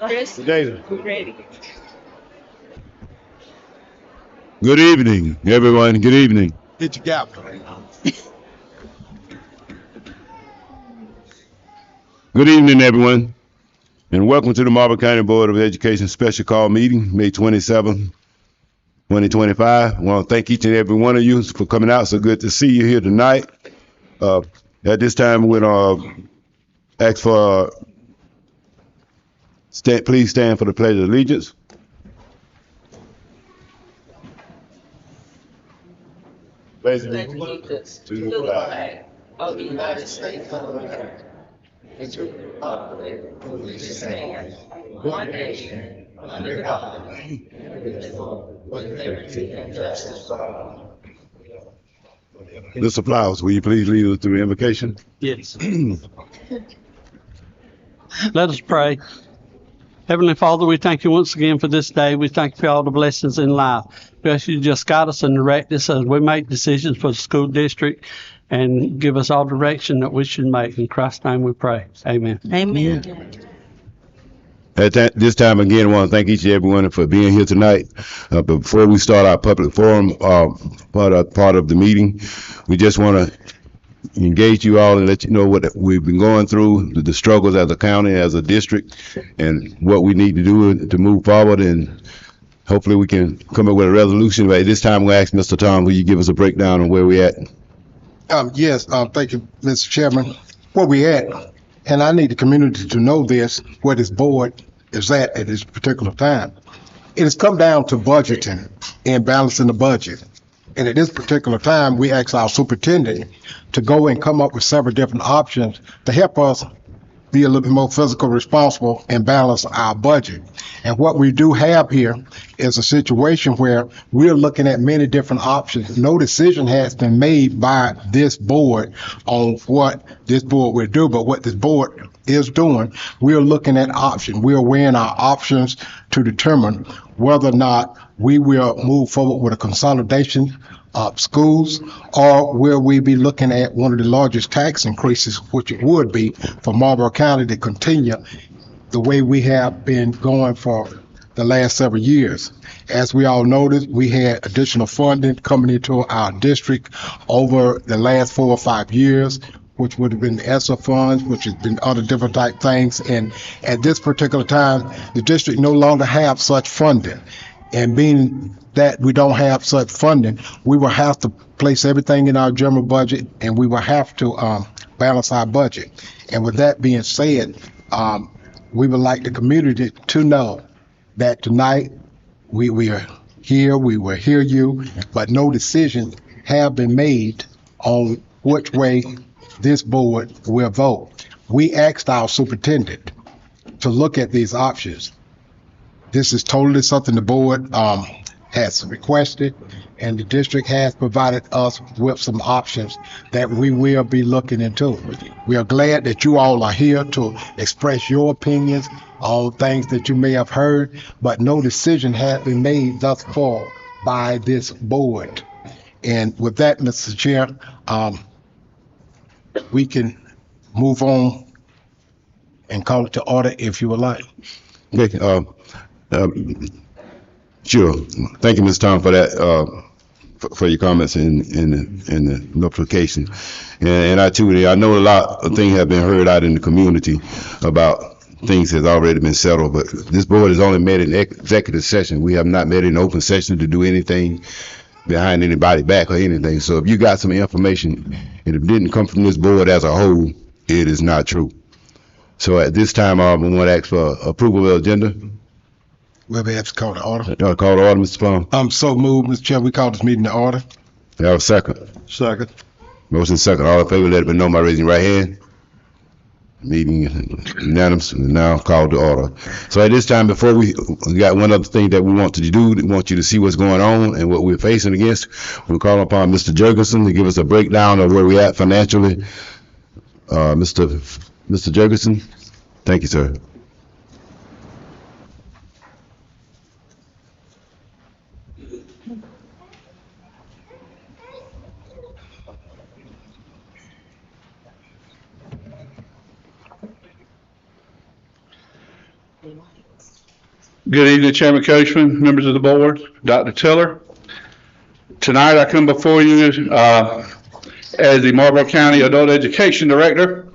Chris, Data. we're ready. Good evening, everyone. Good evening. Hit your gap. Good evening, everyone, and welcome to the Marlboro County Board of Education Special Call Meeting, May 27, 2025. I want to thank each and every one of you for coming out. So good to see you here tonight. At this time, we're going to ask for, please stand for the Pledge of Allegiance. Pledge of Allegiance to the flag of the United States of America and to the republic for which it stands, one nation, under God, indivisible, with liberty and justice for all. Mr. Flowers, will you please lead us through the invocation? Yes. Let us pray. Heavenly Father, we thank you once again for this day. We thank you for all the blessings in life. We ask you to just guide us and direct us as we make decisions for the school district and give us all direction that we should make. In Christ's name we pray. Amen. Amen. At this time, again, I want to thank each and everyone for being here tonight. But before we start our public forum part of the meeting, we just want to engage you all and let you know what we've been going through, the struggles as a county, as a district, and what we need to do to move forward. And hopefully we can come up with a resolution. But at this time, we'll ask Mr. Tom, will you give us a breakdown on where we're at? Yes, thank you, Mr. Chairman. Where we at, and I need the community to know this, where this board is at this particular time. It has come down to budgeting and balancing the budget. And at this particular time, we asked our superintendent to go and come up with several different options to help us be a little bit more physical responsible and balance our budget. And what we do have here is a situation where we're looking at many different options. No decision has been made by this board on what this board will do, but what this board is doing, we're looking at options. We're weighing our options to determine whether or not we will move forward with a consolidation of schools, or will we be looking at one of the largest tax increases, which it would be for Marlboro County to continue the way we have been going for the last several years. As we all noticed, we had additional funding coming into our district over the last 4 or 5 years, which would have been the ESSA funds, which has been other different type things. And at this particular time, the district no longer have such funding. And being that we don't have such funding, we will have to place everything in our general budget, and we will have to balance our budget. And with that being said, we would like the community to know that tonight we are here, we will hear you, but no decisions have been made on which way this board will vote. We asked our superintendent to look at these options. This is totally something the board has requested, and the district has provided us with some options that we will be looking into. We are glad that you all are here to express your opinions on things that you may have heard, but no decision has been made thus far by this board. And with that, Mr. Chair, we can move on and call it to order if you would like. Okay. Sure. Thank you, Ms. Tom, for that, for your comments in the notification. And I too, I know a lot of things have been heard out in the community about things has already been settled, but this board has only met in executive session. We have not met in open session to do anything behind anybody's back or anything. So if you got some information and it didn't come from this board as a whole, it is not true. So at this time, I want to ask for approval of the agenda. We'll be able to call to order. Call to order, Mr. Plum. I'm so moved, Mr. Chair. We call this meeting to order. You have a second. Second. Motion second. All in favor, let it be known by raising your right hand. Meeting unanimous and now called to order. So at this time, before we got one other thing that we want to do, we want you to see what's going on and what we're facing against. We'll call upon Mr. Jurgensen to give us a breakdown of where we're at financially. Mr. Jurgensen, thank you, sir. Good evening, Chairman Coachman, members of the board, Dr. Tiller. Tonight I come before you as the Marlboro County Adult Education Director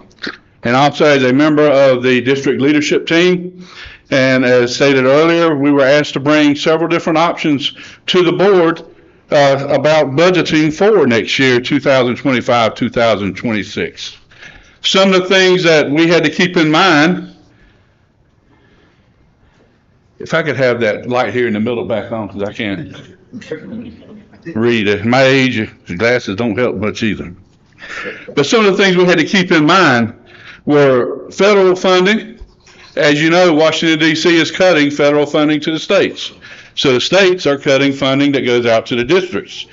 and also as a member of the district leadership team. And as stated earlier, we were asked to bring several different options to the board about budgeting for next year, 2025, 2026. Some of the things that we had to keep in mind, if I could have that light here in the middle back on, because I can't read. At my age, the glasses don't help much either. But some of the things we had to keep in mind were federal funding. As you know, Washington, D.C. is cutting federal funding to the states. So the states are cutting funding that goes out to the districts.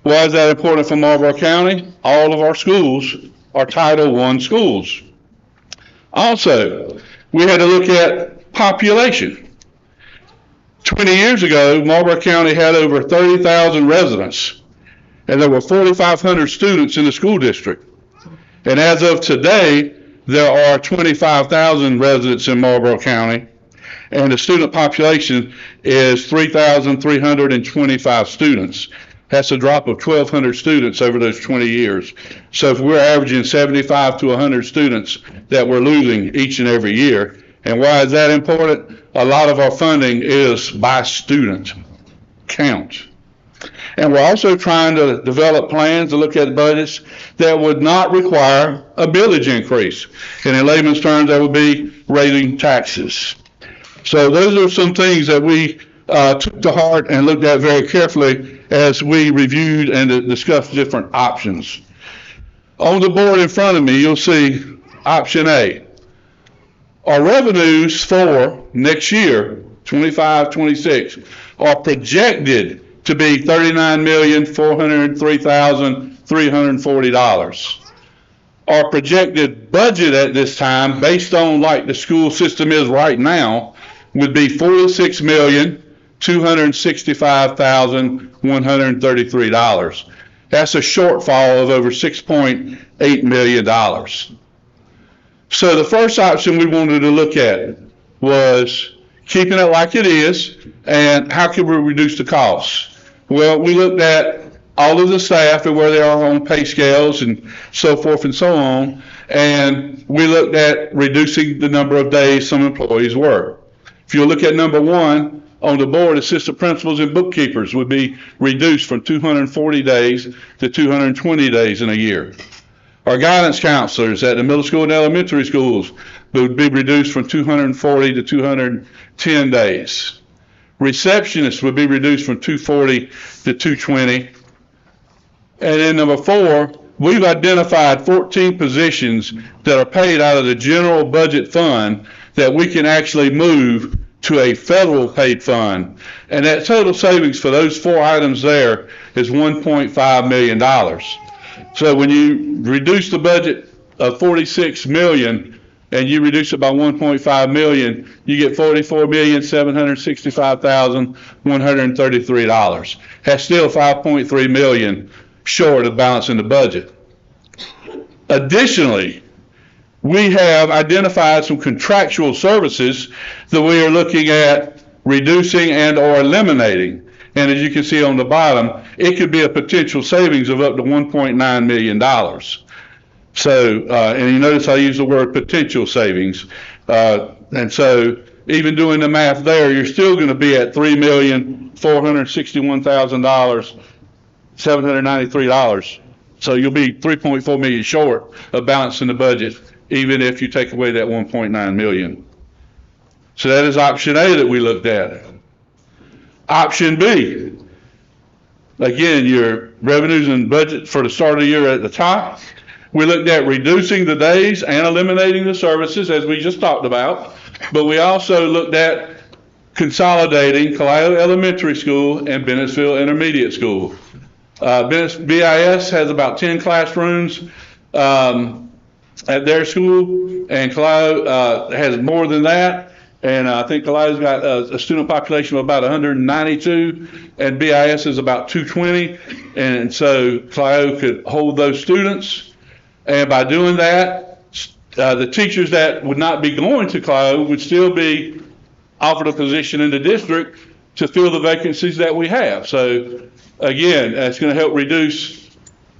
Why is that important for Marlboro County? All of our schools are Title I schools. Also, we had to look at population. 20 years ago, Marlboro County had over 30,000 residents, and there were 4,500 students in the school district. And as of today, there are 25,000 residents in Marlboro County, and the student population is 3,325 students. That's a drop of 1,200 students over those 20 years. So if we're averaging 75 to 100 students that we're losing each and every year. And why is that important? A lot of our funding is by student count. And we're also trying to develop plans to look at budgets that would not require a millage increase. And in layman's terms, that would be raising taxes. So those are some things that we took to heart and looked at very carefully as we reviewed and discussed different options. On the board in front of me, you'll see option A. Our revenues for next year, 25-26, are projected to be $39,403,340. Our projected budget at this time, based on like the school system is right now, would be $46,265,133. That's a shortfall of over $6.8 million. So the first option we wanted to look at was keeping it like it is, and how can we reduce the costs? Well, we looked at all of the staff and where they are on pay scales and so forth and so on, and we looked at reducing the number of days some employees work. If you look at number one on the board, assistant principals and bookkeepers would be reduced from 240 days to 220 days in a year. Our guidance counselors at the middle school and elementary schools would be reduced from 240 to 210 days. Receptionists would be reduced from 240 to 220. And then number four, we've identified 14 positions that are paid out of the general budget fund that we can actually move to a federal paid fund. And that total savings for those four items there is $1.5 million. So when you reduce the budget of $46 million and you reduce it by $1.5 million, you get $44,765,133. That's still $5.3 million short of balancing the budget. Additionally, we have identified some contractual services that we are looking at reducing and or eliminating. And as you can see on the bottom, it could be a potential savings of up to $1.9 million. So, and you notice I use the word potential savings. And so even doing the math there, you're still going to be at $3,461,793. So you'll be 3.4 million short of balancing the budget, even if you take away that 1.9 million. So that is option A that we looked at. Option B, again, your revenues and budget for the start of the year at the top. We looked at reducing the days and eliminating the services, as we just talked about. But we also looked at consolidating Calliope Elementary School and Bennettsville Intermediate School. BIS has about 10 classrooms at their school, and Calliope has more than that. And I think Calliope's got a student population of about 192, and BIS is about 220. And so Calliope could hold those students. And by doing that, the teachers that would not be going to Calliope would still be offered a position in the district to fill the vacancies that we have. So again, that's going to help reduce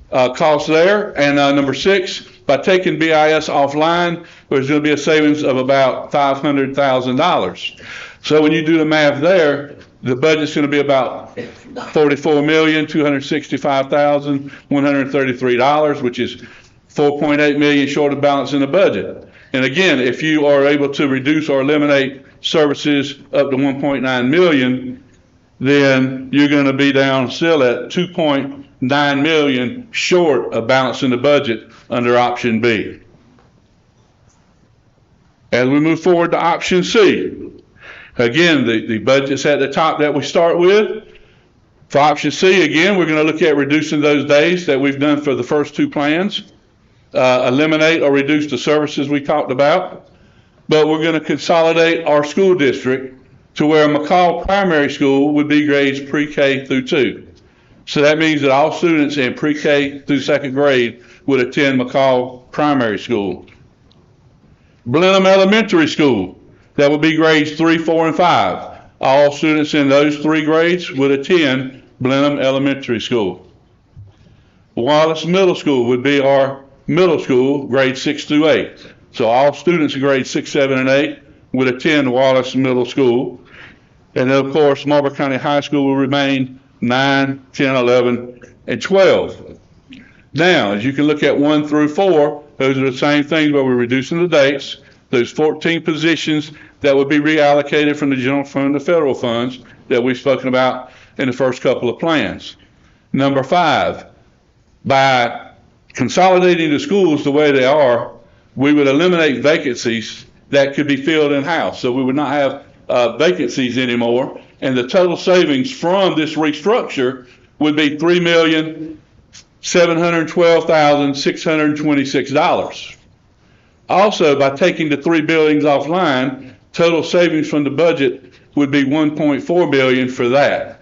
costs there. And number 6, by taking BIS offline, there's going to be a savings of about $500,000. So when you do the math there, the budget's going to be about $44,265,133, which is $4.8 million short of balance in the budget. And again, if you are able to reduce or eliminate services up to $1.9 million, then you're going to be down still at $2.9 million short of balance in the budget under option B. As we move forward to option C, again, the budget's at the top that we start with. For option C, again, we're going to look at reducing those days that we've done for the first 2 plans, eliminate or reduce the services we talked about, but we're going to consolidate our school district to where McCall Primary School would be grades pre-K through 2. So that means that all students in pre-K through 2nd grade would attend McCall Primary School. Blenheim Elementary School, that would be grades 3, 4, and 5. All students in those 3 grades would attend Blenheim Elementary School. Wallace Middle School would be our middle school, grades 6 through 8. So all students in grades 6, 7, and 8 would attend Wallace Middle School. And then, of course, Marlboro County High School will remain 9, 10, 11, and 12. Now, as you can look at 1 through 4, those are the same things where we're reducing the dates. Those 14 positions that would be reallocated from the general fund to federal funds that we've spoken about in the first couple of plans. Number 5, by consolidating the schools the way they are, we would eliminate vacancies that could be filled in-house. So we would not have vacancies anymore. And the total savings from this restructure would be $3,712,626. Also, by taking the 3 buildings offline, total savings from the budget would be $1.4 billion for that.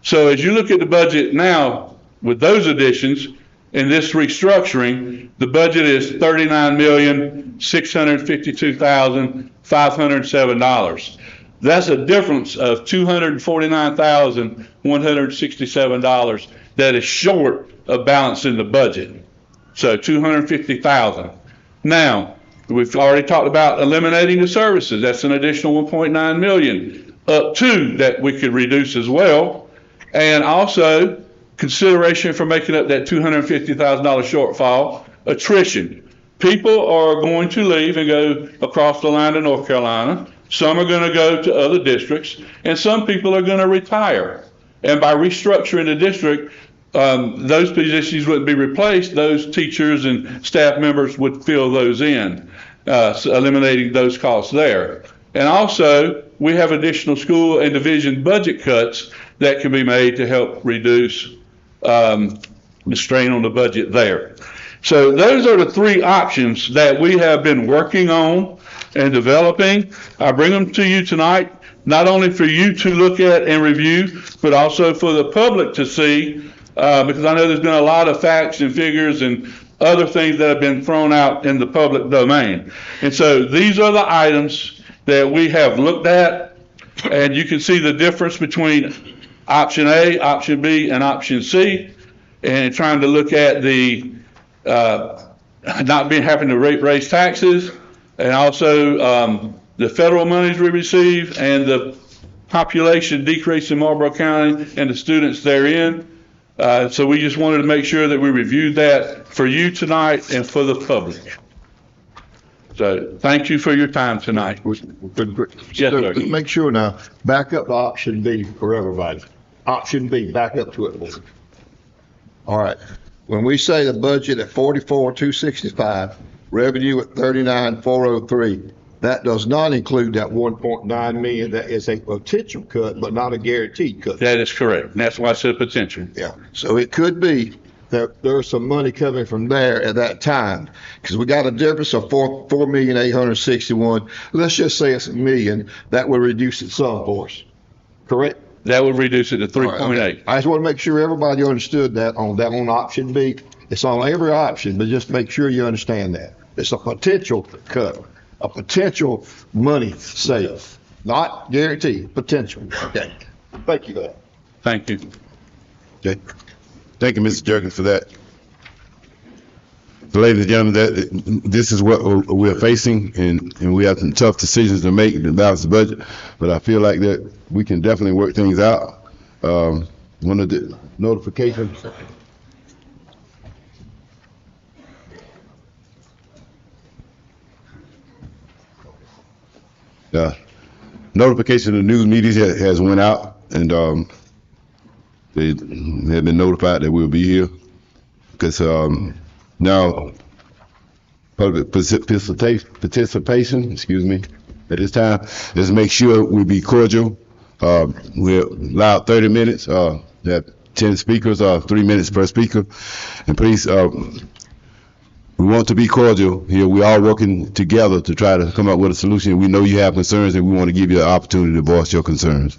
So as you look at the budget now with those additions and this restructuring, the budget is $39,652,507. That's a difference of $249,167 that is short of balance in the budget. So $250,000. Now, we've already talked about eliminating the services. That's an additional $1.9 million up to that we could reduce as well. And also consideration for making up that $250,000 shortfall, attrition. People are going to leave and go across the line to North Carolina. Some are going to go to other districts, and some people are going to retire. And by restructuring the district, those positions wouldn't be replaced. Those teachers and staff members would fill those in, so eliminating those costs there. And also, we have additional school and division budget cuts that can be made to help reduce the strain on the budget there. So those are the 3 options that we have been working on and developing. I bring them to you tonight, not only for you to look at and review, but also for the public to see, because I know there's been a lot of facts and figures and other things that have been thrown out in the public domain. And so these are the items that we have looked at, and you can see the difference between option A, option B, and option C, and trying to look at the not being having to raise taxes, and also the federal monies we receive and the population decrease in Marlboro County and the students therein. So we just wanted to make sure that we reviewed that for you tonight and for the public. So thank you for your time tonight. Yes, sir. Make sure now, back up to option B for everybody. Option B, back up to it. All right. When we say the budget at 44,265, revenue at 39,403, that does not include that 1.9 million. That is a potential cut, but not a guaranteed cut. That is correct. And that's why I said potential. Yeah. So it could be that there's some money coming from there at that time, because we got a difference of 4,861,000. Let's just say it's $1 million. That would reduce it some for us. Correct? That would reduce it to 3.8. Okay. I just want to make sure everybody understood that on option B. It's on every option, but just make sure you understand that. It's a potential cut, a potential money save. Not guaranteed, potential. Okay. Thank you. Thank you. Okay. Thank you, Mr. Jerkins, for that. So, ladies and gentlemen, this is what we're facing, and we have some tough decisions to make to balance the budget. But I feel like that we can definitely work things out. One of the notifications. Notification of the news media has went out, and they have been notified that we'll be here because now public participation, excuse me, at this time, is make sure we be cordial. We're allowed 30 minutes, have 10 speakers, 3 minutes per speaker. And please, we want to be cordial here. We're all working together to try to come up with a solution. We know you have concerns, and we want to give you an opportunity to voice your concerns.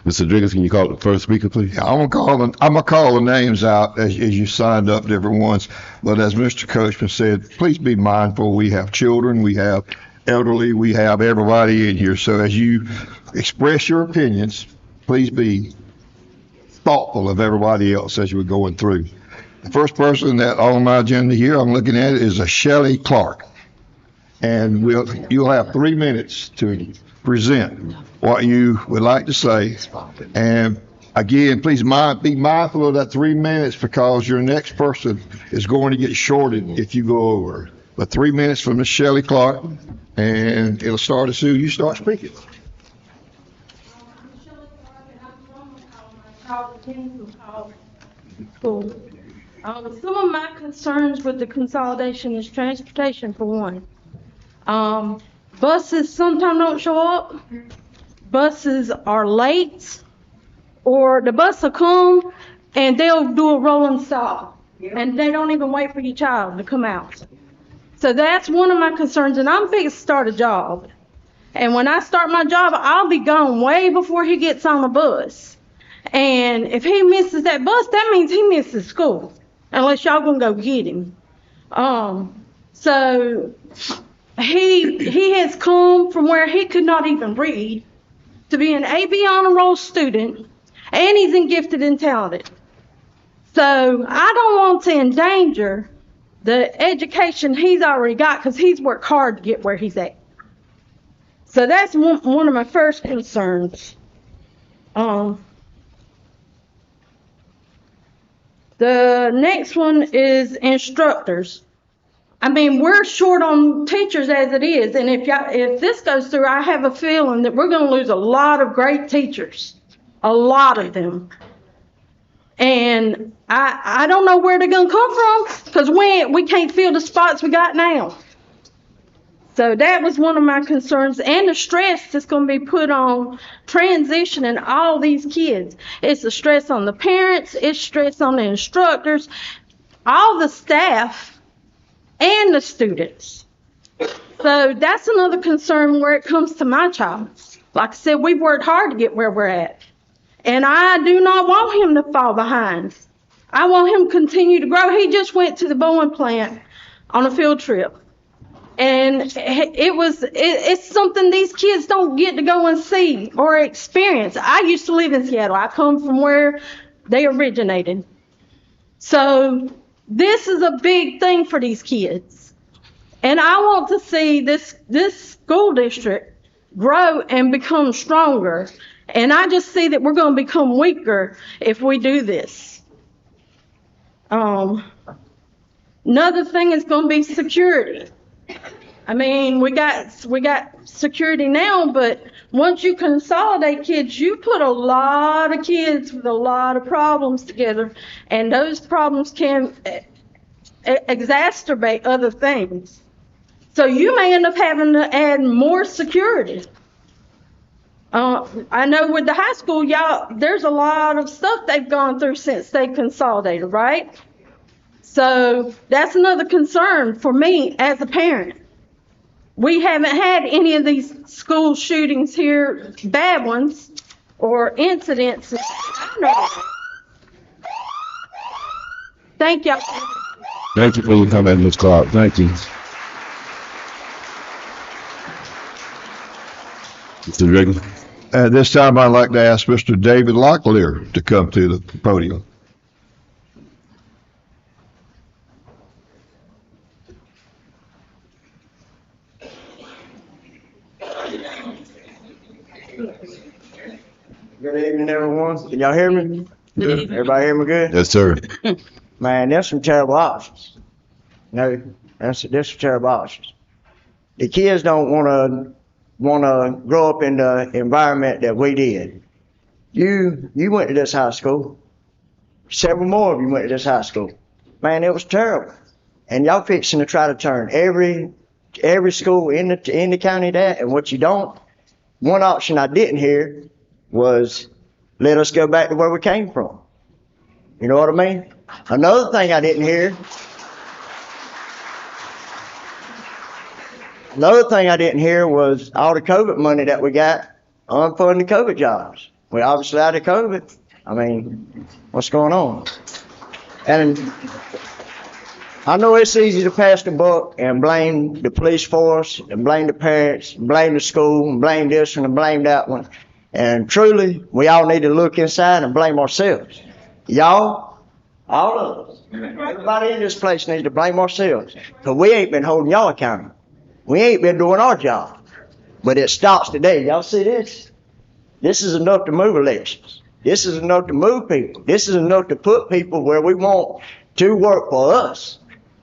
Mr. Driggers, can you call the first speaker, please? Yeah, I'm gonna call the names out as you signed up, different ones. But as Mr. Coachman said, please be mindful. We have children, we have elderly, we have everybody in here. So as you express your opinions, please be thoughtful of everybody else as you're going through. The first person that on my agenda here I'm looking at is a Shelley Clark, and you'll have 3 minutes to present what you would like to say. And again, please be mindful of that 3 minutes because your next person is going to get shorted if you go over. But 3 minutes from Miss Shelley Clark, and it'll start as soon as you start speaking. School. Some of my concerns with the consolidation is transportation, for one. Buses sometimes don't show up. Buses are late, or the bus will come and they'll do a rolling stop, and they don't even wait for your child to come out. So that's one of my concerns, and I'm fixing to start a job. And when I start my job, I'll be gone way before he gets on the bus. And if he misses that bus, that means he misses school, unless y'all gonna go get him. So he has come from where he could not even read to be an AB honor roll student, and he's in gifted and talented. So I don't want to endanger the education he's already got because he's worked hard to get where he's at. So that's one of my first concerns. The next one is instructors. I mean, we're short on teachers as it is, and if this goes through, I have a feeling that we're going to lose a lot of great teachers, a lot of them. And I don't know where they're going to come from because we can't fill the spots we got now. So that was one of my concerns, and the stress that's going to be put on transitioning all these kids. It's the stress on the parents, it's stress on the instructors, all the staff, and the students. So that's another concern where it comes to my child. Like I said, we've worked hard to get where we're at, and I do not want him to fall behind. I want him to continue to grow. He just went to the Boeing plant on a field trip. And it's something these kids don't get to go and see or experience. I used to live in Seattle. I come from where they originated. So this is a big thing for these kids. And I want to see this school district grow and become stronger. And I just see that we're going to become weaker if we do this. Another thing is going to be security. I mean, we got security now, but once you consolidate kids, you put a lot of kids with a lot of problems together, and those problems can exacerbate other things. So you may end up having to add more security. I know with the high school, there's a lot of stuff they've gone through since they consolidated, right? So that's another concern for me as a parent. We haven't had any of these school shootings here, bad ones, or incidents. Thank y'all. Thank you for your comment, Ms. Clark. Thank you. Mr. Director. At this time, I'd like to ask Mr. David Locklear to come to the podium. Good evening, everyone. Can y'all hear me? Good Everybody hear me good? Yes, sir. Man, there's some terrible options. No, there's some terrible options. The kids don't wanna grow up in the environment that we did. You went to this high school. Several more of you went to this high school. Man, it was terrible. And y'all fixing to try to turn every school in the county that. And what you don't, one option I didn't hear was let us go back to where we came from. You know what I mean? Another thing I didn't hear was all the COVID money that we got, unfunded COVID jobs. We obviously out of COVID. I mean, what's going on? And I know it's easy to pass the buck and blame the police force, and blame the parents, and blame the school, and blame this one, and blame that one. And truly, we all need to look inside and blame ourselves. Y'all, all of us, everybody in this place needs to blame ourselves. Because we ain't been holding y'all accountable. We ain't been doing our job. But it stops today. Y'all see this? This is enough to move elections. This is enough to move people. This is enough to put people where we want to work for us.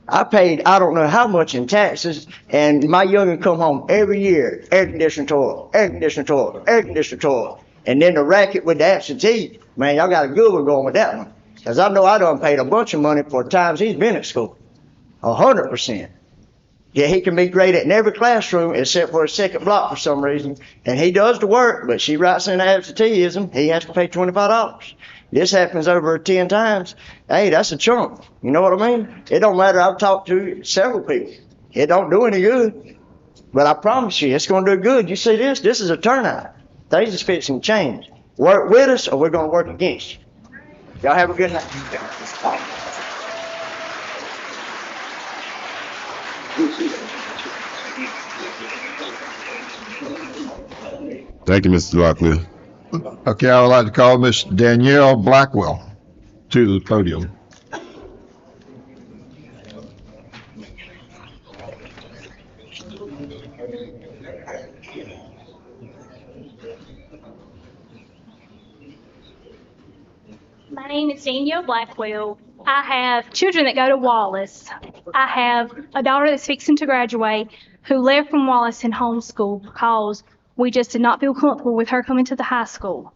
I paid I don't know how much in taxes, and my young'un come home every year, air conditioning toilet, air conditioning toilet, air conditioning toilet. And then the racket with the absentee, man, y'all got a good one going with that one. Because I know I done paid a bunch of money for times he's been at school. 100%. Yeah, he can be graded in every classroom except for a second block for some reason. And he does the work, but she writes in the absenteeism, he has to pay $25. This happens over 10 times. Hey, that's a chunk. You know what I mean? It don't matter. I've talked to several people. It don't do any good. But I promise you, it's going to do good. You see this? This is a turnout. Things is fixing to change. Work with us or we're going to work against you. Y'all have a good night. Thank you, Mr. Locklear. Okay, I would like to call Miss Danielle Blackwell to the podium. My name is Danielle Blackwell. I have children that go to Wallace. I have a daughter that's fixing to graduate who left from Wallace and homeschool because we just did not feel comfortable with her coming to the high school.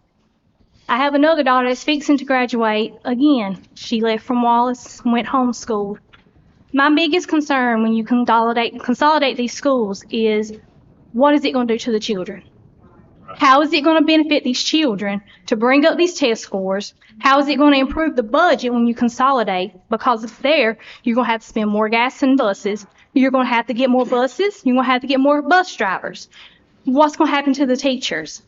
I have another daughter that's fixing to graduate. Again, she left from Wallace and went homeschooled. My biggest concern when you consolidate these schools is what is it going to do to the children? How is it going to benefit these children to bring up these test scores? How is it going to improve the budget when you consolidate? Because if there, you're going to have to spend more gas in buses. You're going to have to get more buses. You're going to have to get more bus drivers. What's going to happen to the teachers?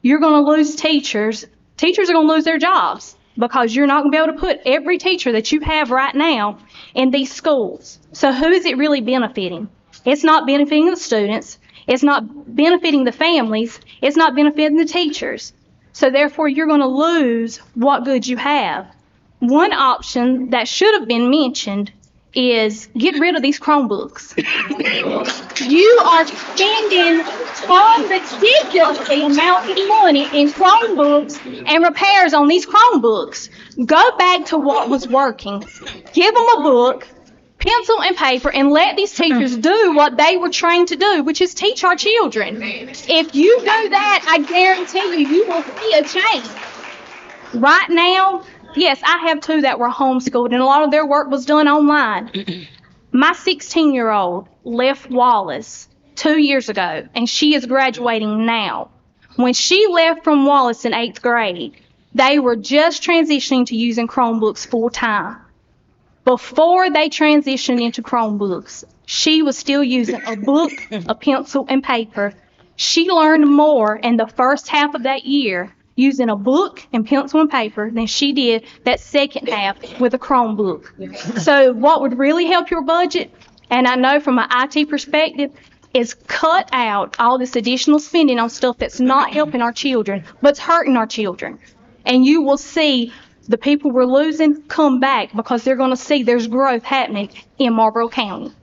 You're going to lose teachers. Teachers are going to lose their jobs because you're not going to be able to put every teacher that you have right now in these schools. So who is it really benefiting? It's not benefiting the students. It's not benefiting the families. It's not benefiting the teachers. So therefore, you're going to lose what good you have. One option that should have been mentioned is get rid of these Chromebooks. You are spending ridiculous amount of money in Chromebooks and repairs on these Chromebooks. Go back to what was working. Give them a book, pencil and paper, and let these teachers do what they were trained to do, which is teach our children. If you do that, I guarantee you will see a change. Right now, yes, I have two that were homeschooled, and a lot of their work was done online. My 16-year-old left Wallace 2 years ago, and she is graduating now. When she left from Wallace in 8th grade, they were just transitioning to using Chromebooks full time. Before they transitioned into Chromebooks, she was still using a book, a pencil, and paper. She learned more in the first half of that year using a book and pencil and paper than she did that second half with a Chromebook. So what would really help your budget, and I know from an IT perspective, is cut out all this additional spending on stuff that's not helping our children, but's hurting our children. And you will see the people we're losing come back because they're going to see there's growth happening in Marlboro County.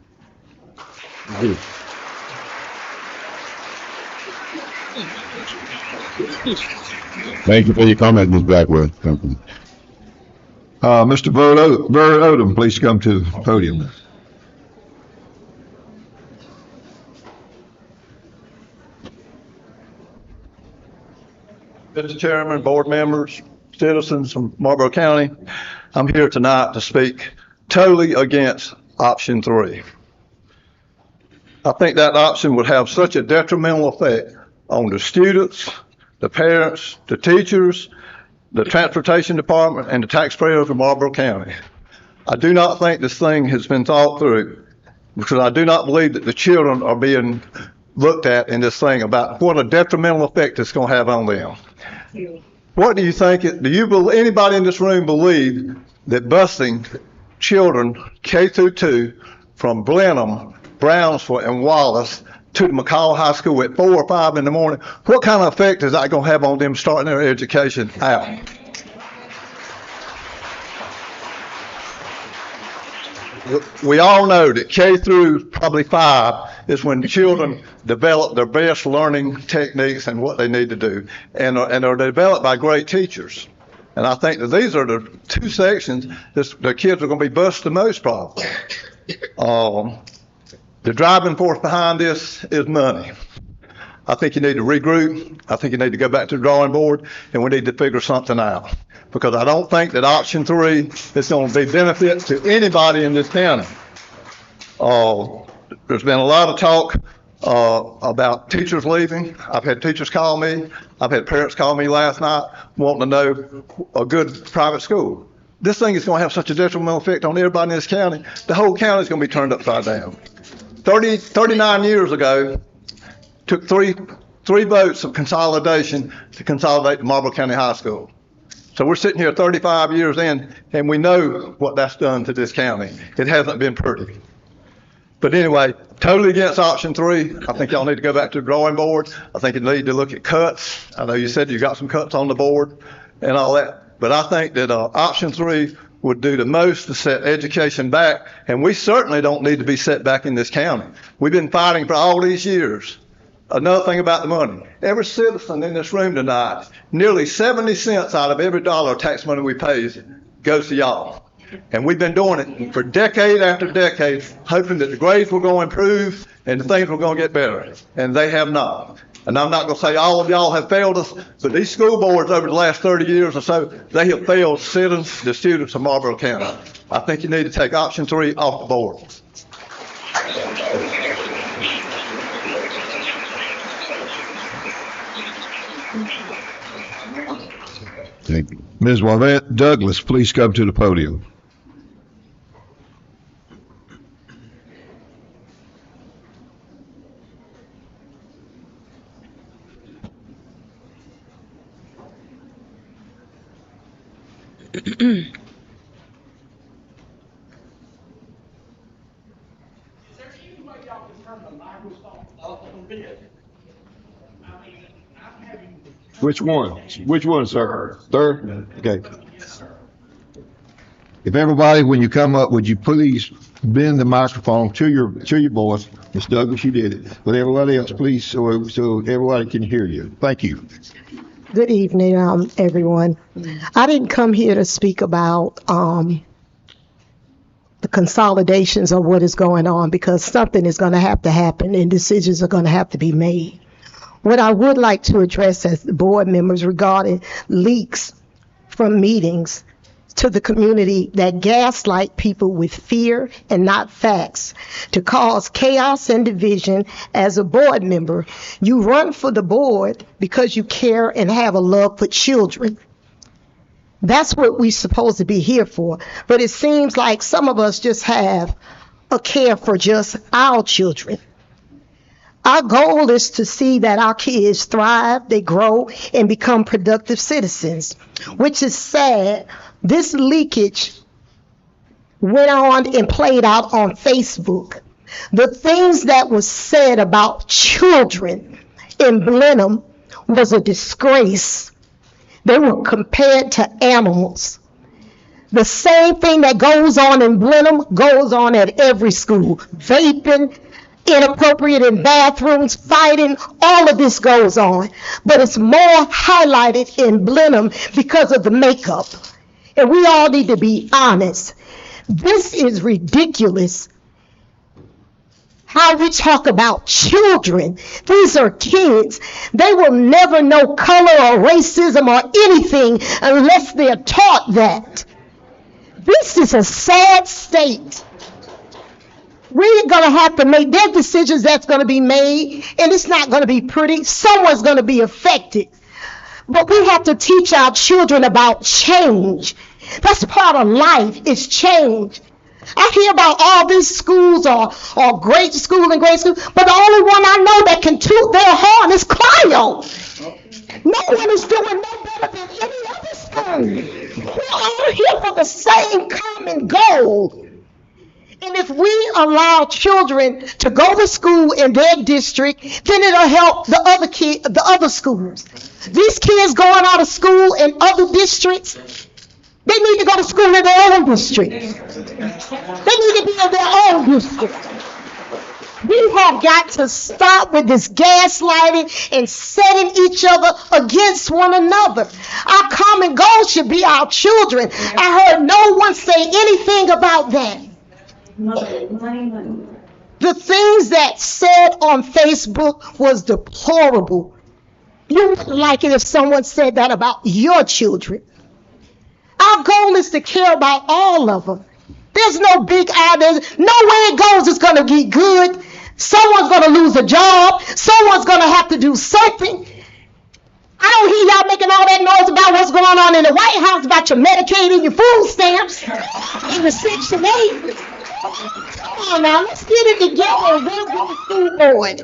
Thank you for your comment, Ms. Blackwell. Thank you. Mr. Bird Odom, please come to the podium. Mr. Chairman, board members, citizens from Marlboro County, I'm here tonight to speak totally against option 3. I think that option would have such a detrimental effect on the students, the parents, the teachers, the transportation department, and the taxpayers of Marlboro County. I do not think this thing has been thought through because I do not believe that the children are being looked at in this thing about what a detrimental effect it's going to have on them. What do you think? Anybody in this room believe that busing children K through 2 from Blenheim, Brownsville, and Wallace to the McCall High School at 4 or 5 in the morning, what kind of effect is that going to have on them starting their education out? We all know that K through probably 5 is when children develop their best learning techniques and what they need to do, and are developed by great teachers. And I think that these are the 2 sections that the kids are going to be bused the most probably. The driving force behind this is money. I think you need to regroup. I think you need to go back to the drawing board, and we need to figure something out. Because I don't think that option 3 is going to be benefit to anybody in this county. There's been a lot of talk about teachers leaving. I've had teachers call me. I've had parents call me last night wanting to know a good private school. This thing is going to have such a detrimental effect on everybody in this county. The whole county is going to be turned upside down. 39 years ago, took three votes of consolidation to consolidate the Marlboro County High School. So we're sitting here 35 years in, and we know what that's done to this county. It hasn't been pretty. But anyway, totally against option 3. I think y'all need to go back to the drawing board. I think you need to look at cuts. I know you said you got some cuts on the board and all that, but I think that option 3 would do the most to set education back, and we certainly don't need to be set back in this county. We've been fighting for all these years. Another thing about the money, every citizen in this room tonight, nearly 70 cents out of every dollar of tax money we pay goes to y'all. And we've been doing it for decade after decade, hoping that the grades were going to improve and the things were going to get better. And they have not. And I'm not going to say all of y'all have failed us, but these school boards over the last 30 years or so, they have failed citizens, the students of Marlboro County. I think you need to take option 3 off the board. Thank you. Ms. Wavette Douglas, please come to the podium. Which one? Which one, sir? Third? Okay. If everybody, when you come up, would you please bend the microphone to your voice? Ms. Douglas, you did it. But everybody else, please, so everybody can hear you. Thank you. Good evening, everyone. I didn't come here to speak about the consolidations of what is going on, because something is going to have to happen and decisions are going to have to be made. What I would like to address as the board members regarding leaks from meetings to the community that gaslight people with fear and not facts to cause chaos and division. As a board member, you run for the board because you care and have a love for children. That's what we're supposed to be here for. But it seems like some of us just have a care for just our children. Our goal is to see that our kids thrive, they grow, and become productive citizens, which is sad. This leakage went on and played out on Facebook. The things that was said about children in Blenheim was a disgrace. They were compared to animals. The same thing that goes on in Blenheim goes on at every school. Vaping, inappropriate in bathrooms, fighting, all of this goes on. But it's more highlighted in Blenheim because of the makeup. And we all need to be honest. This is ridiculous. How we talk about children. These are kids. They will never know color or racism or anything unless they're taught that. This is a sad state. We're going to have to make their decisions that's going to be made, and it's not going to be pretty. Someone's going to be affected. But we have to teach our children about change. That's part of life, is change. I hear about all these schools are great school and great school, but the only one I know that can toot their horn is Clio. No one is doing no better than any other school. We're all here for the same common goal. And if we allow children to go to school in their district, then it'll help the other schools. These kids going out of school in other districts, they need to go to school in their own district. They need to be in their own district. We have got to stop with this gaslighting and setting each other against one another. Our common goal should be our children. I heard no one say anything about that. The things that said on Facebook was deplorable. You wouldn't like it if someone said that about your children. Our goal is to care about all of them. There's no big eye. There's no way it goes it's going to be good. Someone's going to lose a job. Someone's going to have to do something. I don't hear y'all making all that noise about what's going on in the White House about your Medicaid and your food stamps and the Section 8. Come on now, let's get it together and we'll get the school board.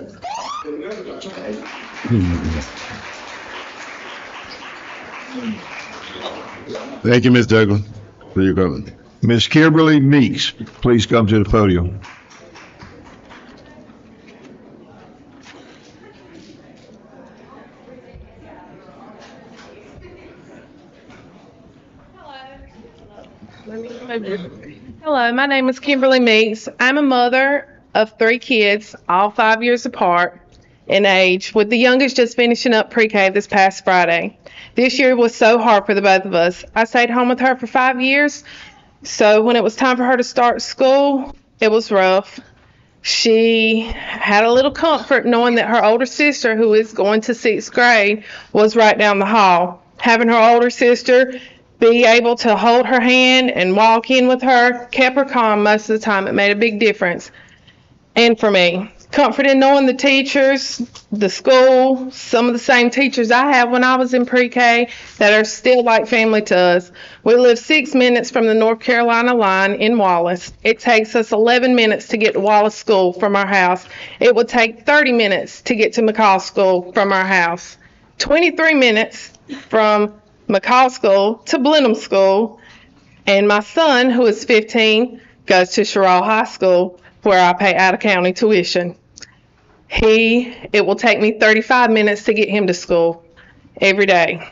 Thank you, Ms. Douglas, for your comment. Ms. Kimberly Meeks, please come to the podium. Hello, my name is Kimberly Meeks. I'm a mother of 3 kids, all 5 years apart in age, with the youngest just finishing up pre-K this past Friday. This year was so hard for the both of us. I stayed home with her for 5 years, so when it was time for her to start school, it was rough. She had a little comfort knowing that her older sister, who is going to 6th grade, was right down the hall. Having her older sister be able to hold her hand and walk in with her kept her calm most of the time. It made a big difference. And for me, comfort in knowing the teachers, the school, some of the same teachers I had when I was in pre-K that are still like family to us. We live 6 minutes from the North Carolina line in Wallace. It takes us 11 minutes to get to Wallace School from our house. It would take 30 minutes to get to McCall School from our house. 23 minutes from McCall School to Blenheim School, and my son, who is 15, goes to Sherrill High School, where I pay out-of-county tuition. It will take me 35 minutes to get him to school every day.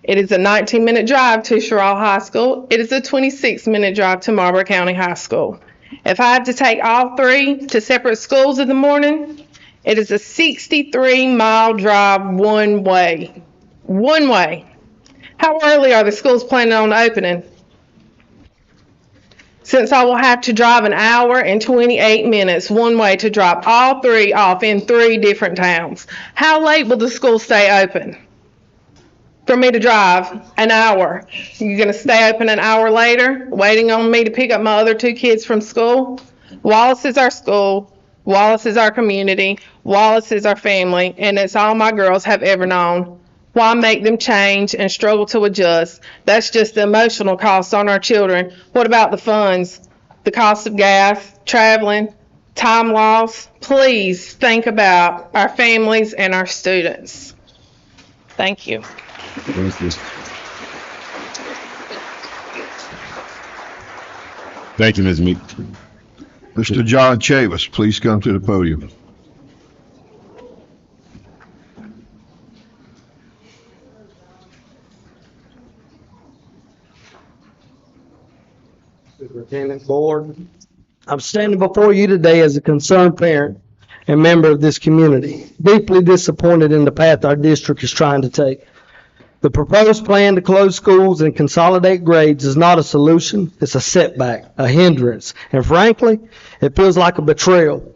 It is a 19-minute drive to Sherrill High School. It is a 26-minute drive to Marlboro County High School. If I had to take all 3 to separate schools in the morning, it is a 63-mile drive one way. One way. How early are the schools planning on opening? Since I will have to drive an hour and 28 minutes one way to drop all 3 off in 3 different towns. How late will the school stay open? For me to drive an hour. You're going to stay open an hour later, waiting on me to pick up my other 2 kids from school? Wallace is our school. Wallace is our community. Wallace is our family, and it's all my girls have ever known. Why make them change and struggle to adjust? That's just the emotional cost on our children. What about the funds? The cost of gas, traveling, time loss? Please think about our families and our students. Thank you. Thank you, Ms. Meek. Mr. John Chavis, please come to the podium. Superintendent Board, I'm standing before you today as a concerned parent and member of this community, deeply disappointed in the path our district is trying to take. The proposed plan to close schools and consolidate grades is not a solution. It's a setback, a hindrance, and frankly, it feels like a betrayal.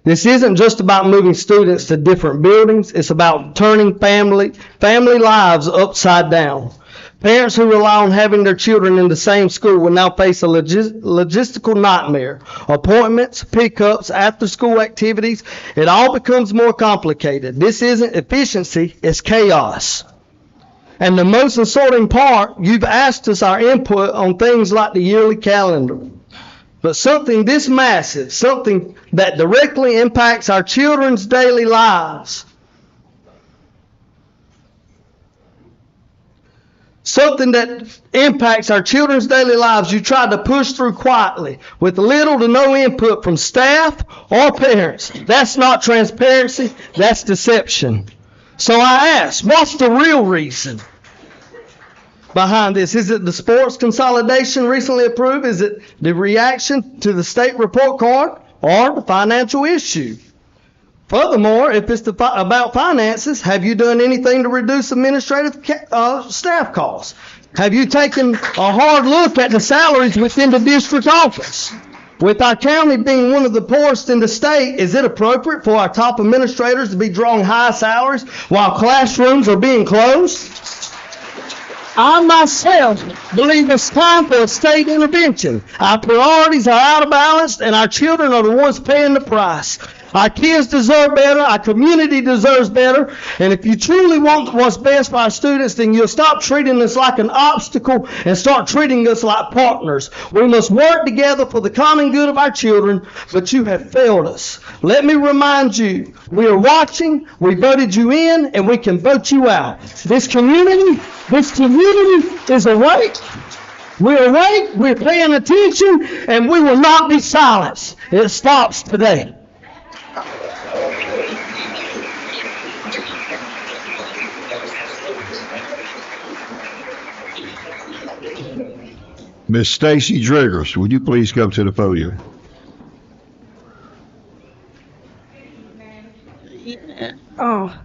This isn't just about moving students to different buildings. It's about turning family lives upside down. Parents who rely on having their children in the same school will now face a logistical nightmare. Appointments, pickups, after-school activities, it all becomes more complicated. This isn't efficiency, it's chaos. And the most insulting part, you've asked us our input on things like the yearly calendar. But something this massive, something that directly impacts our children's daily lives, something that impacts our children's daily lives, you try to push through quietly with little to no input from staff or parents. That's not transparency, that's deception. So I ask, what's the real reason behind this? Is it the sports consolidation recently approved? Is it the reaction to the state report card or the financial issue? Furthermore, if it's about finances, have you done anything to reduce administrative staff costs? Have you taken a hard look at the salaries within the district office? With our county being one of the poorest in the state, is it appropriate for our top administrators to be drawing high salaries while classrooms are being closed? I myself believe it's time for a state intervention. Our priorities are out of balance, and our children are the ones paying the price. Our kids deserve better. Our community deserves better. And if you truly want what's best for our students, then you'll stop treating us like an obstacle and start treating us like partners. We must work together for the common good of our children, but you have failed us. Let me remind you, we are watching, we voted you in, and we can vote you out. This community is awake. We're awake, we're paying attention, and we will not be silenced. It stops today. Miss Stacy Driggers, would you please come to the podium? Oh,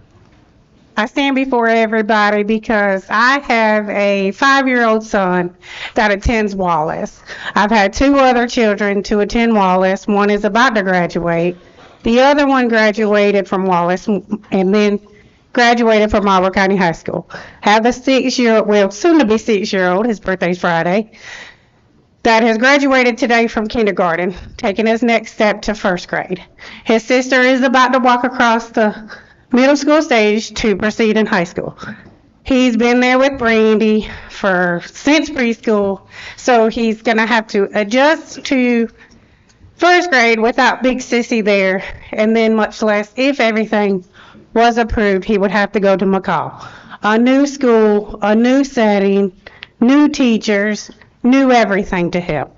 I stand before everybody because I have a 5-year-old son that attends Wallace. I've had 2 other children to attend Wallace. One is about to graduate. The other one graduated from Wallace and then graduated from Marlboro County High School. Have a 6-year-old, well, soon to be 6-year-old, his birthday's Friday, that has graduated today from kindergarten, taking his next step to 1st grade. His sister is about to walk across the middle school stage to proceed in high school. He's been there with Brandy since preschool, so he's going to have to adjust to 1st grade without Big Sissy there, and then much less, if everything was approved, he would have to go to McCall. A new school, a new setting, new teachers, new everything to him.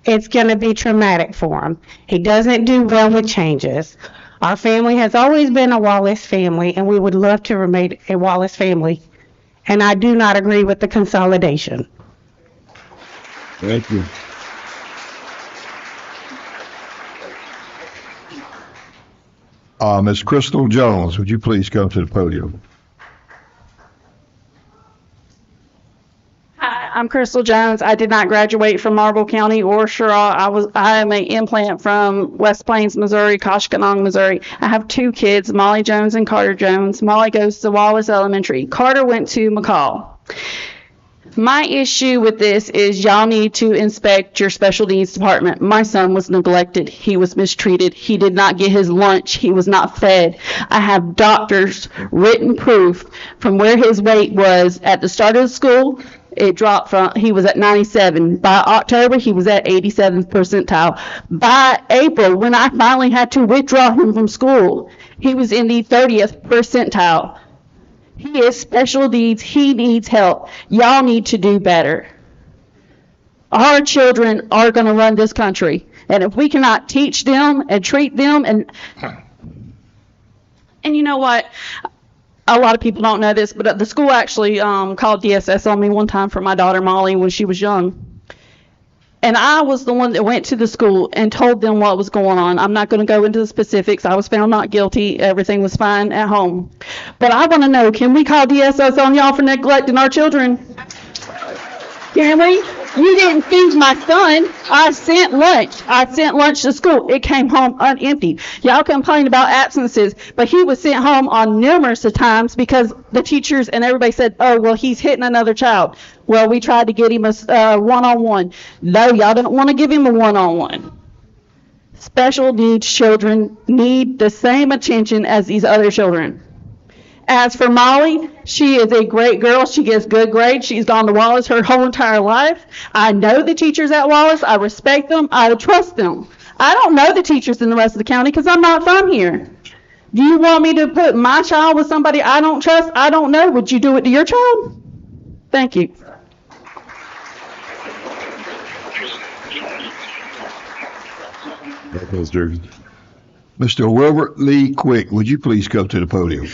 It's going to be traumatic for him. He doesn't do well with changes. Our family has always been a Wallace family, and we would love to remain a Wallace family. And I do not agree with the consolidation. Thank you. Ms. Crystal Jones, would you please come to the podium? Hi, I'm Crystal Jones. I did not graduate from Marlboro County or Sherrod. I am an implant from West Plains, Missouri, Koshkonong, Missouri. I have 2 kids, Molly Jones and Carter Jones. Molly goes to Wallace Elementary. Carter went to McCall. My issue with this is y'all need to inspect your special needs department. My son was neglected. He was mistreated. He did not get his lunch. He was not fed. I have doctors' written proof from where his weight was at the start of the school. It dropped he was at 97. By October, he was at 87th percentile. By April, when I finally had to withdraw him from school, he was in the 30th percentile. He is special needs. He needs help. Y'all need to do better. Our children are going to run this country. And if we cannot teach them and treat them and you know what? A lot of people don't know this, but the school actually called DSS on me one time for my daughter Molly when she was young. And I was the one that went to the school and told them what was going on. I'm not going to go into the specifics. I was found not guilty. Everything was fine at home. But I want to know, can we call DSS on y'all for neglecting our children? Can we? You didn't feed my son. I sent lunch to school. It came home unemptied. Y'all complained about absences, but he was sent home on numerous of times because the teachers and everybody said, oh, well, he's hitting another child. Well, we tried to get him a one-on-one. No, y'all don't want to give him a one-on-one. Special needs children need the same attention as these other children. As for Molly, she is a great girl. She gets good grades. She's gone to Wallace her whole entire life. I know the teachers at Wallace. I respect them. I trust them. I don't know the teachers in the rest of the county because I'm not from here. Do you want me to put my child with somebody I don't trust? I don't know. Would you do it to your child? Thank you. Mr. Wilbert Lee Quick, would you please come to the podium?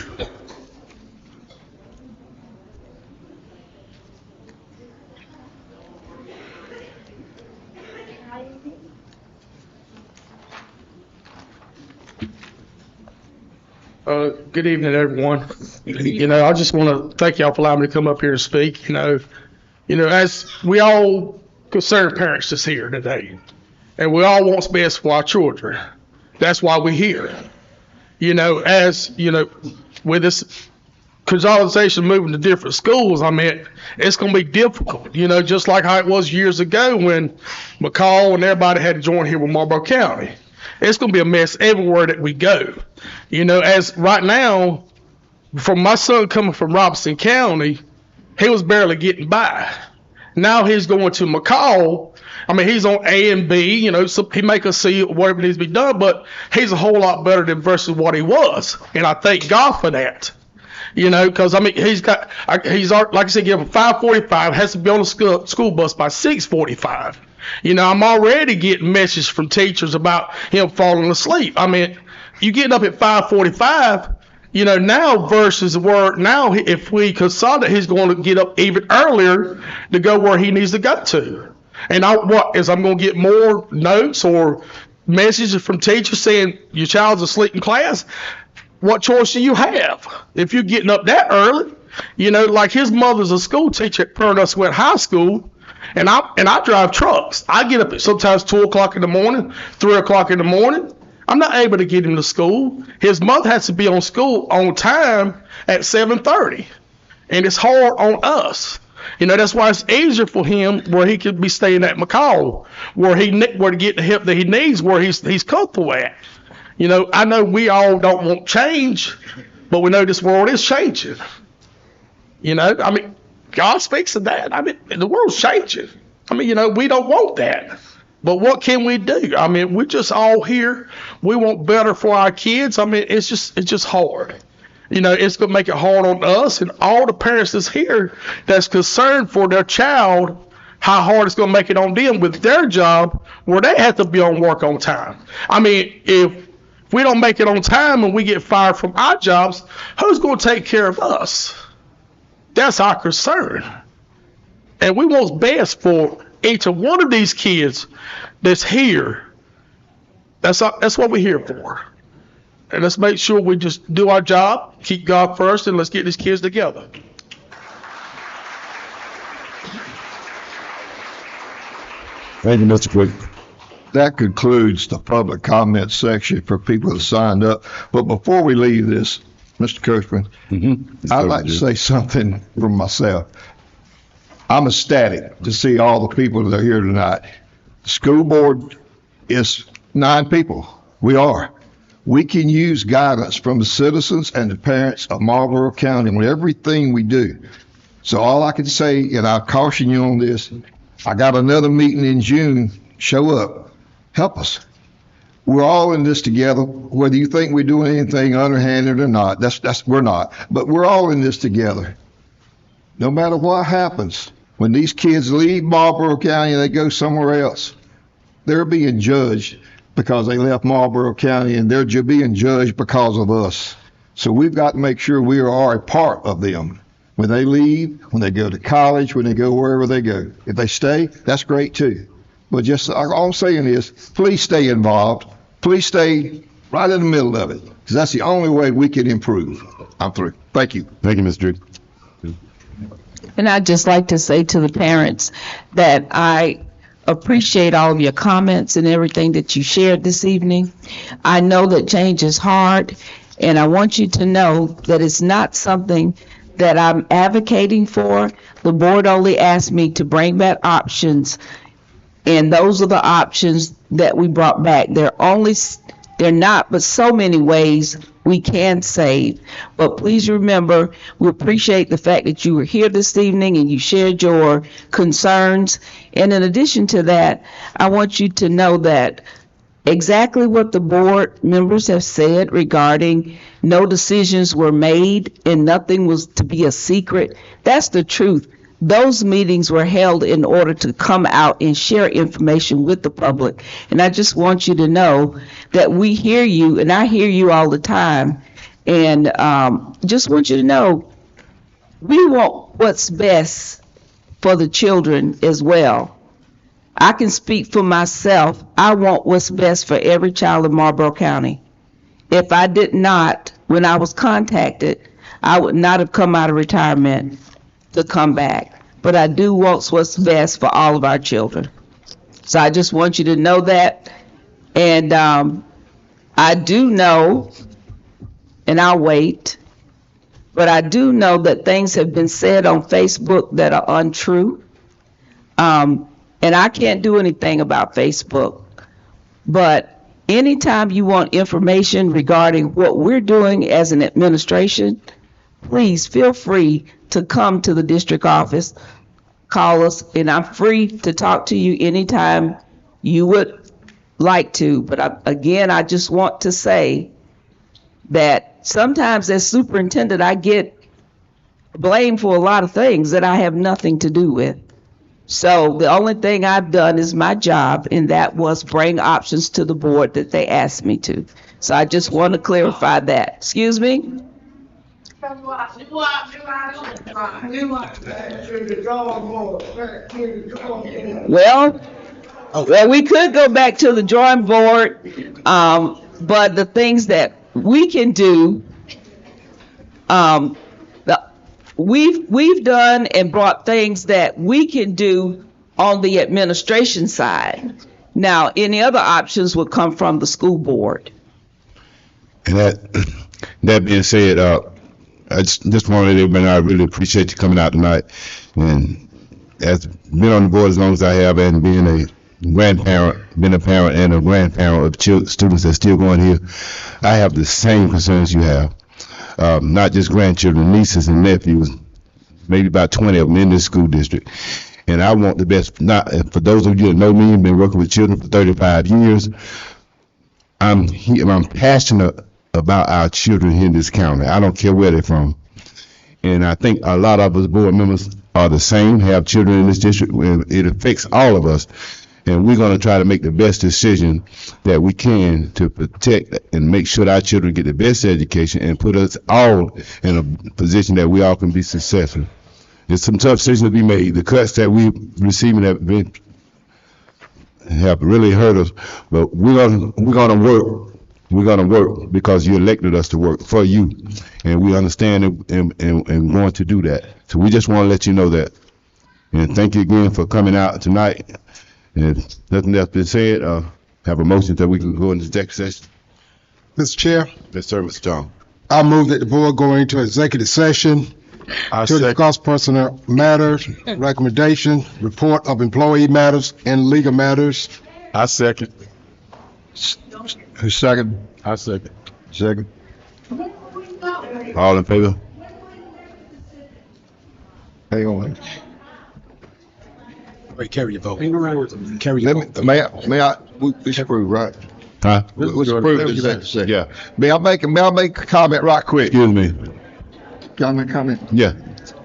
Good evening, everyone. I just want to thank y'all for allowing me to come up here and speak. As we all concerned parents that's here today, and we all want what's best for our children. That's why we're here. With this consolidation moving to different schools, it's going to be difficult. Just like how it was years ago when McCall and everybody had to join here with Marlboro County. It's going to be a mess everywhere that we go. As right now, from my son coming from Robeson County, he was barely getting by. Now he's going to McCall. He's on A and B, so he make us see whatever needs to be done, but he's a whole lot better than versus what he was. And I thank God for that. Because he's like I said, give him 5:45, has to be on the school bus by 6:45. I'm already getting messages from teachers about him falling asleep. You getting up at 5:45, now versus where now if we consolidate, he's going to get up even earlier to go where he needs to go to. And I'm going to get more notes or messages from teachers saying your child's asleep in class. What choice do you have if you're getting up that early? Like his mother's a school teacher at Pernas Went High School, and I drive trucks. I get up at sometimes 2 o'clock in the morning, 3 o'clock in the morning. I'm not able to get him to school. His mother has to be on school on time at 7:30, and it's hard on us. That's why it's easier for him where he could be staying at McCall, where to get the help that he needs, where he's comfortable at. I know we all don't want change, but we know this world is changing. God speaks of that. The world's changing. We don't want that. But what can we do? We're just all here. We want better for our kids. It's just hard. It's going to make it hard on us and all the parents that's here that's concerned for their child, how hard it's going to make it on them with their job where they have to be on work on time. If we don't make it on time and we get fired from our jobs, who's going to take care of us? That's our concern. And we want best for each and one of these kids that's here. That's what we're here for. And let's make sure we just do our job, keep God first, and let's get these kids together. Thank you, Mr. Quick. That concludes the public comment section for people that signed up. But before we leave this, Mr. Coachman, I'd like to say something from myself. I'm ecstatic to see all the people that are here tonight. The school board is 9 people. We are. We can use guidance from the citizens and the parents of Marlboro County on everything we do. So all I can say, and I'll caution you on this, I got another meeting in June. Show up. Help us. We're all in this together, whether you think we're doing anything underhanded or not. We're not. But we're all in this together. No matter what happens, when these kids leave Marlboro County and they go somewhere else, they're being judged because they left Marlboro County, and they're being judged because of us. So we've got to make sure we are a part of them. When they leave, when they go to college, when they go wherever they go. If they stay, that's great too. But just all I'm saying is, please stay involved. Please stay right in the middle of it, because that's the only way we can improve. I'm through. Thank you. Thank you, Mr. Drew. And I'd just like to say to the parents that I appreciate all of your comments and everything that you shared this evening. I know that change is hard, and I want you to know that it's not something that I'm advocating for. The board only asked me to bring back options, and those are the options that we brought back. They're not but so many ways we can save. But please remember, we appreciate the fact that you were here this evening and you shared your concerns. And in addition to that, I want you to know that exactly what the board members have said regarding no decisions were made and nothing was to be a secret, that's the truth. Those meetings were held in order to come out and share information with the public. And I just want you to know that we hear you, and I hear you all the time. And just want you to know, we want what's best for the children as well. I can speak for myself. I want what's best for every child in Marlboro County. If I did not, when I was contacted, I would not have come out of retirement to come back. But I do want what's best for all of our children. So I just want you to know that. And I do know, and I'll wait, but I do know that things have been said on Facebook that are untrue. And I can't do anything about Facebook. But anytime you want information regarding what we're doing as an administration, please feel free to come to the district office, call us, and I'm free to talk to you anytime you would like to. But again, I just want to say that sometimes as superintendent, I get blamed for a lot of things that I have nothing to do with. So the only thing I've done is my job, and that was bring options to the board that they asked me to. So I just want to clarify that. Excuse me? Well, we could go back to the drawing board, but the things that we can do, we've done and brought things that we can do on the administration side. Now, any other options would come from the school board. And that being said, I just wanted everybody, I really appreciate you coming out tonight. And as been on the board as long as I have, and being a grandparent, been a parent and a grandparent of students that's still going here, I have the same concerns you have. Not just grandchildren, nieces and nephews, maybe about 20 of them in this school district. And I want the best. Not for those of you that know me and been working with children for 35 years, I'm passionate about our children here in this county. I don't care where they're from. And I think a lot of us board members are the same, have children in this district. It affects all of us. And we're going to try to make the best decision that we can to protect and make sure that our children get the best education and put us all in a position that we all can be successful. There's some tough decisions to be made. The cuts that we're receiving have really hurt us, but we're gonna work. We're gonna work because you elected us to work for you, and we understand and want to do that. So we just want to let you know that. And thank you again for coming out tonight. And if nothing else been said, have a motion that we can go into executive session. Mr. Chair, Yes, sir, Mr. John. I move that the board go into executive session to discuss personnel matters, recommendation, report of employee matters, and legal matters. I second. Who's second? I second. Second. All in favor? Hang on. Wait, carry your vote. Carry your vote. May I, we screw, right? Huh? Let's approve this. Yeah. May I make a comment right quick? Excuse me. Can I make a comment? Yeah.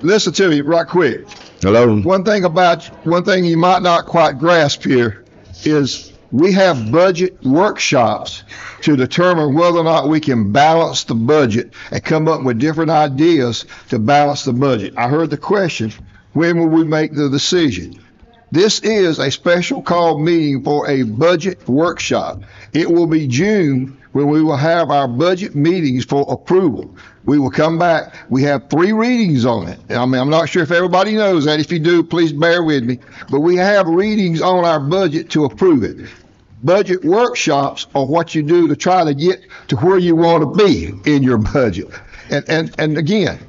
Listen to me right quick. Hello? One thing you might not quite grasp here is We have budget workshops to determine whether or not we can balance the budget and come up with different ideas to balance the budget. I heard the question, when will we make the decision? This is a special call meeting for a budget workshop. It will be June when we will have our budget meetings for approval. We will come back. We have 3 readings on it. I mean, I'm not sure if everybody knows that. If you do, please bear with me. But we have readings on our budget to approve it. Budget workshops are what you do to try to get to where you want to be in your budget. And again,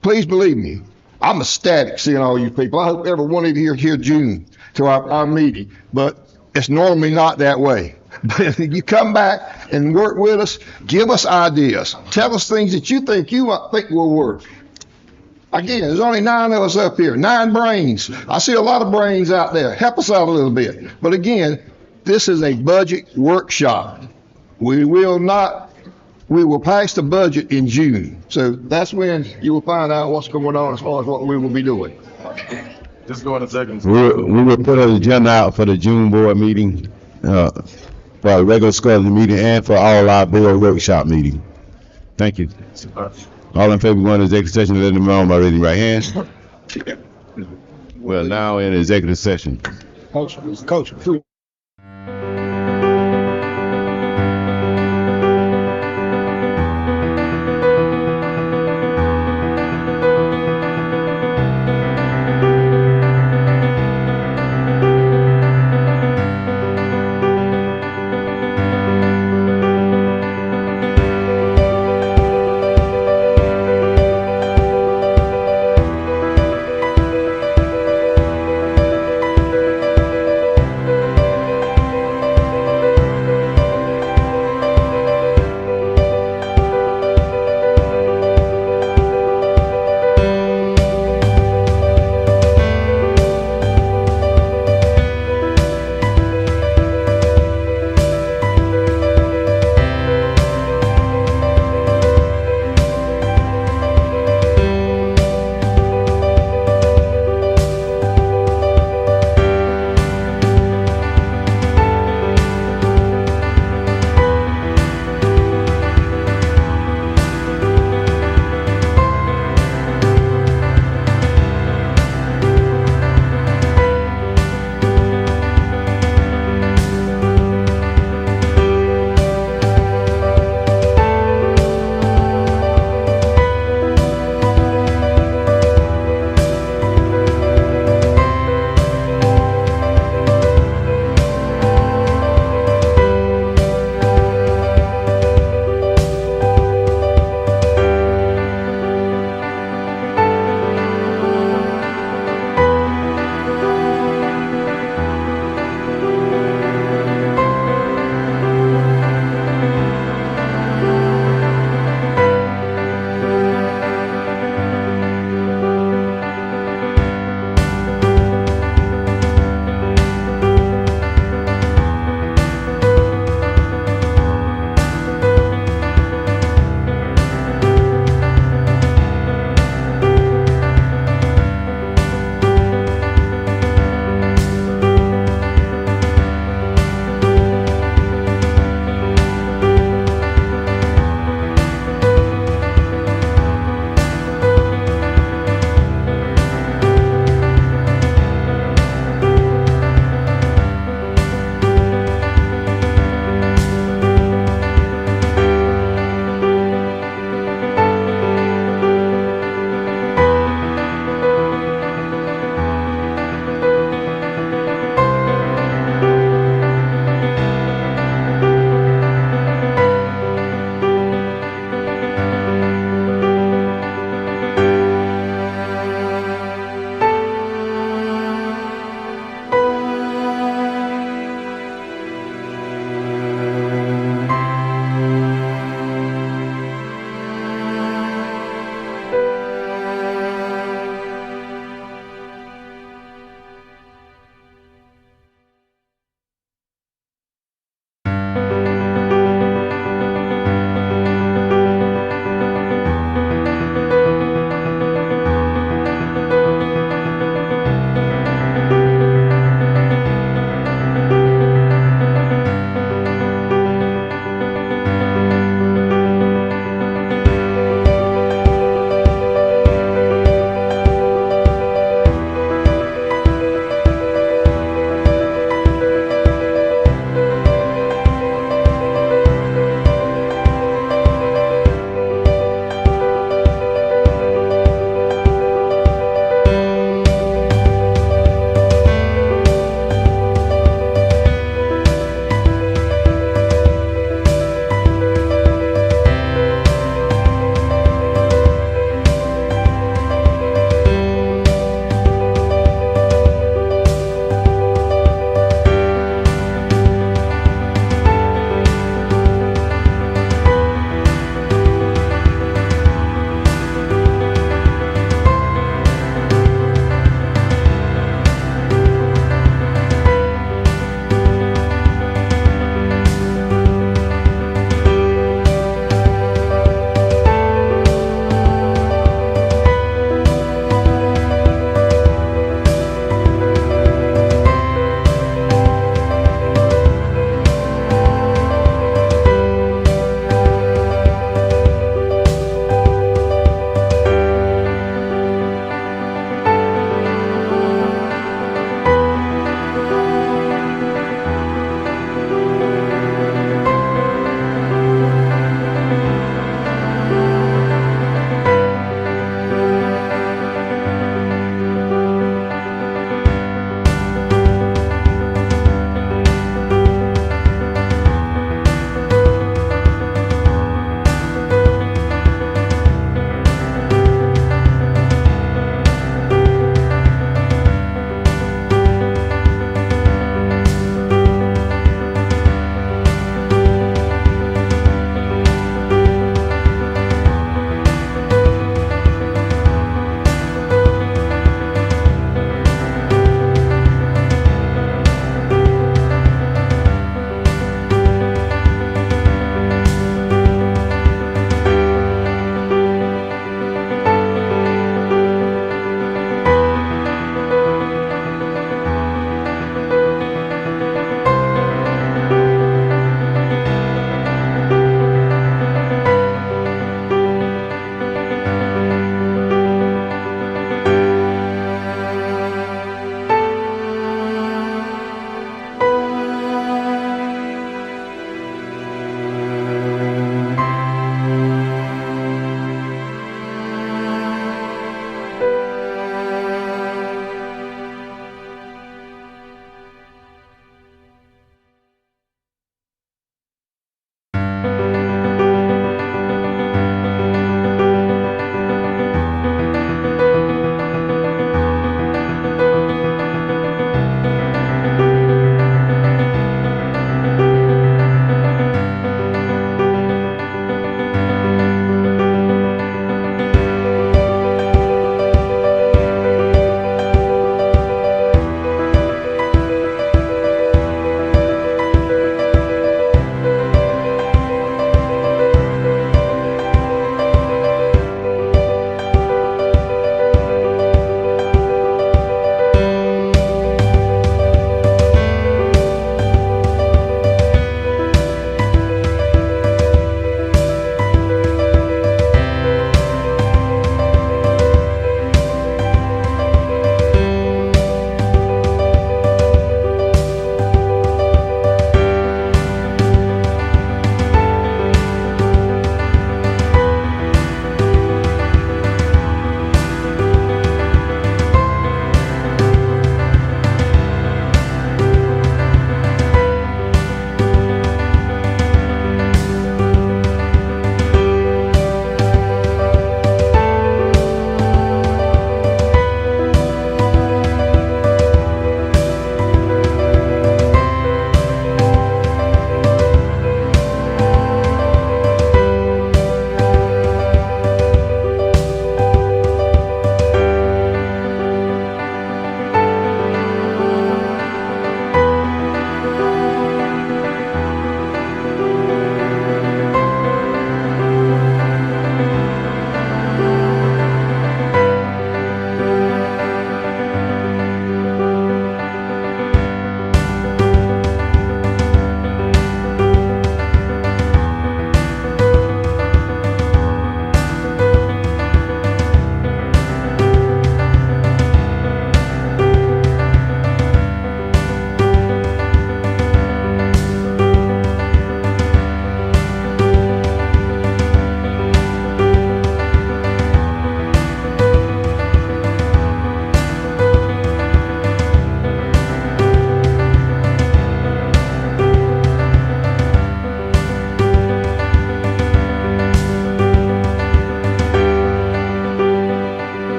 please believe me, I'm ecstatic seeing all you people. I hope every one of you here June to our meeting, but it's normally not that way. But you come back and work with us, give us ideas, tell us things that you think will work. Again, there's only 9 of us up here, 9 brains. I see a lot of brains out there. Help us out a little bit. But again, this is a budget workshop. We will pass the budget in June. So that's when you will find out what's going on as far as what we will be doing. Just go in a second. We will put an agenda out for the June board meeting, for our regular scheduled meeting and for all our board workshop meeting. Thank you. All in favor of going to executive session, let them know by raising your right hand. We're now in executive session. Coach.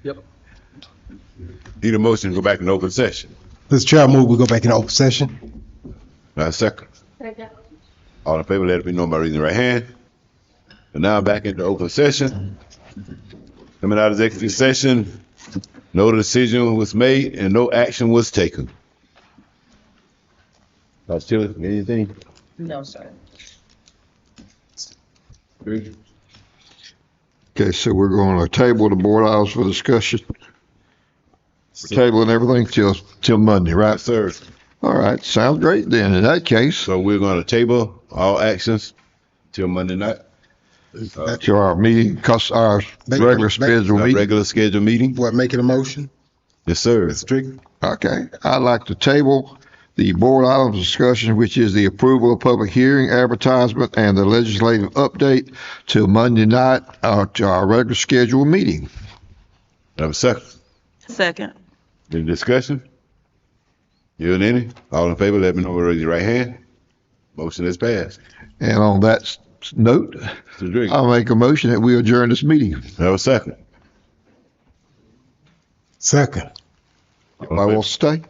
Yep. Need a motion to go back in open session. Mr. Chair, I move we go back in open session. Last second. All in favor, let it be known by raising the right hand. And now back into open session. Coming out of executive session, no decision was made and no action was taken. Vice Chair, anything? No, sir. Okay, so we're going to table the board items for discussion. Table and everything till Monday, right? Yes, sir. All right, sounds great then. In that case, So we're going to table all actions till Monday night. to our meeting, our regular scheduled Our meeting. regular scheduled meeting. What, making a motion? Yes, sir. Mr. Strickland? Okay, I'd like to table the board items discussion, which is the approval of public hearing, advertisement, and the legislative update till Monday night, to our regular scheduled meeting. Have a second. Second. Any discussion? You and any? All in favor, let me know by raising your right hand. Motion is passed. And on that note, Mr. Driggs, I'll make a motion that we adjourn this meeting. have a second. Second. I will stay.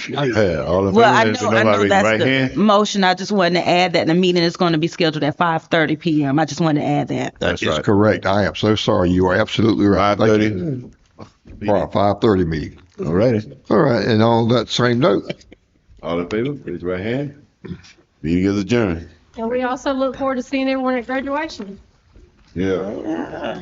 Yeah, all in favor, Well, I let me know, know I by know raising your that's right the hand. motion. I just wanted to add that the meeting is going to be scheduled at 5:30 p.m. I just wanted to add that. That's It's right. correct. I am so sorry. You are absolutely right. Thank you. 5:30. For our 5:30 meeting. All righty. All right, and on that same note, All in favor, raise your right hand. Meeting is adjourned. And we also look forward to seeing everyone at graduation. Yeah.